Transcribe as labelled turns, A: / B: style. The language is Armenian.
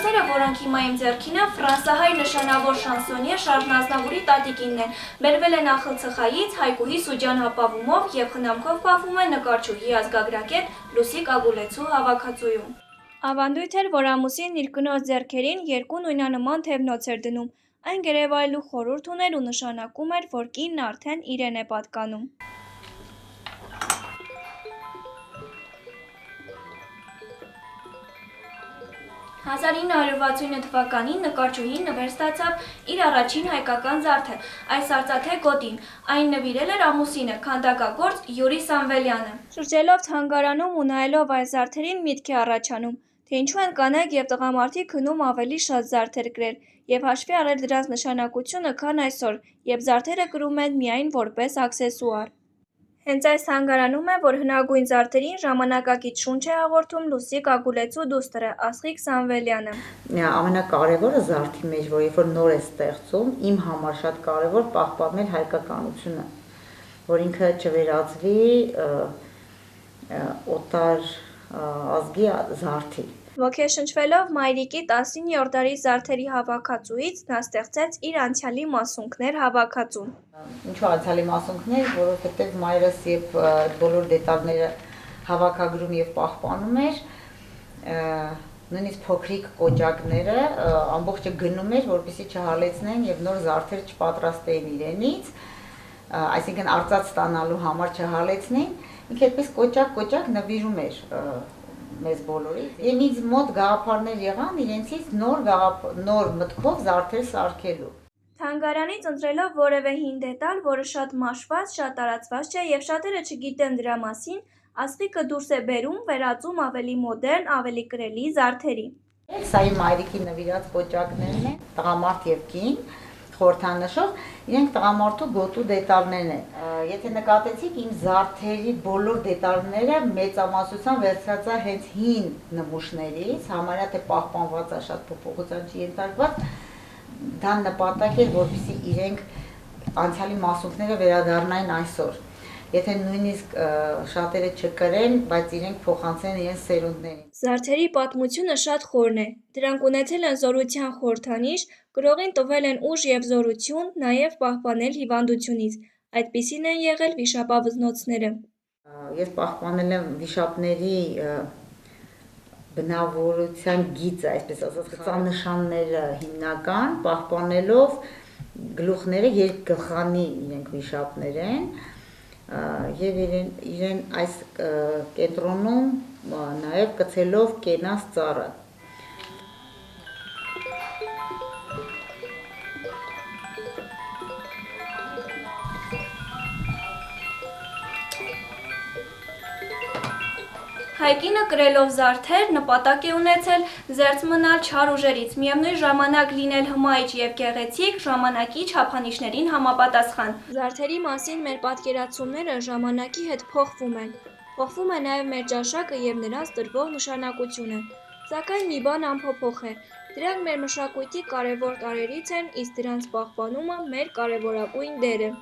A: Հերոսները, որոնք հիմա իմ ձեռքին են, ֆրանսահայ նշանավոր շանսոնյե Շարժ Ազնավուրի տատիկինն են, բերվել են Ախալցխայից Հայկուհի Սուջան հապավումով և խնամքով պահվում են նկարչուհի ազգագրագետ Լուսիկ Ագուլեցու հավաքածուում։ Ավանդույթ էր, որ ամուսինն իր կնոջ ձեռքերին երկու նույնանման թևնոց էր դնում, այն գերեվայելու խորհուրդ ուներ ու նշանակում էր, որ կինն արդեն իրեն է պատկանում։ 1969 թվականին նկարչուհին նվեր ստացավ իր առաջին հայկական զարդը, այս արծաթե գոտին, այն նվիրել էր ամուսինը, քանդակագործ Յուրի Սամվելյանը։ Շրջելով թանգարանում ու նայելով այս զարդերին միտք է առաջանում, թե ինչու են կանայք և տղամարդիկ հնում ավելի շատ զարդեր կրել և հաշվի առել դրանց նշանակությունը, քան այսօր, երբ զարդերը կրում են միայն որպես աքսեսուար։ Հենց այս թանգարանում է, որ հնագույն զարդերին ժամանակակից շունչ է հաղորդում Լուսիկ Ագուլեցու դուստրը Աստղիկ Սամվելյանը։
B: Ամենակարևորը զարդի մեջ, որ երբ որ նոր է ստեղծում, իմ համար շատ կարևոր պահպանել հայկականությունը, որ ինքը չվերածվի օտար ազգի զարդի։
A: Ոգեշնչվելով մայրիկի 19-րդ դարի զարդերի հավաքածուից, նա ստեղծեց իր անցյալի մասունքներ հավաքածուն։
B: Ինչու անցյալի մասունքներ, որովհետև մայրս երբ բոլոր դետալները հավաքագրում և պահպանում էր, նույնիսկ փոքրիկ կոճակները ամբողջը գնում էր, որպեսզի չհալեցնեն և նոր զարդեր չպատրաստեին իրենից, այսինքն արծաթ ստանալու համար չհալեցնեին, ինքը այդպես կոճակ նվիրում էր մեզ բոլորից, և ինձ մոտ գաղափարներ եղան իրենցից նոր մտքով զարդեր սարքելու։
A: Թանգարանից ընտրելով որևէ հին դետալ, որը շատ մաշված, շատ տարածված չէ և շատերը չգիտեն դրա մասին, Աստղիկը դուրս է բերում, վերածում ավելի մոդեռն, ավելի կրելի զարդերի։
B: Սա իմ մայրիկի նվիրած կոճակներն են, տղամարդ և կին, խորհրդանշող, իրենք տղամարդու գոտու դետալներն են։ Եթե նկատեցիք, իմ զարդերի բոլոր դետալները մեծամասնությամբ վերցրած է հենց հին նմուշներից, համարյա թե պահպանված է, շատ փոփոխության չի ենթարկված, դա նպատակ էր, որպեսզի իրենք անցյալի մասունքները վերադառնային այսօր։ Եթե նույնիսկ շատերը չկրեն, բայց իրենք փոխանցեն իրենց սերունդներին։
A: Զարդերի պատմությունը շատ խորն է, դրանք ունեցել են զորության խորհրդանիշ, կրողին տվել են ուժ և զորություն, նաև պահպանել հիվանդությունից, այդպիսին են եղել վիշապավզնոցները։
B: Ես պահպանել եմ վիշապների բնավորության գիծը, այսպես ասած, խծանշանները հիմնական, պահպանելով գլուխները երկգլխանի իրենք վիշապներ են, և իրեն այս կենտրոնում նաև կցելով կենաց ծառը։
A: Հայկինը կրելով զարդեր նպատակ է ունեցել զերծ մնալ չար ուժերից, միևնույն ժամանակ լինել հմայիչ և գեղեցիկ, ժամանակի չափանիշներին համապատասխան։ Զարդերի մասին մեր պատկերացումները ժամանակի հետ փոխվում են։ Փոխվում է նաև մեր ճաշակը և նրանց տրվող նշանակությունը։ Սակայն մի բան անփոփոխ է. դրանք մեր մշակույթի կարևոր տարրերից են, իսկ դրանց պահպանումը մեր կարևորագույն դերը։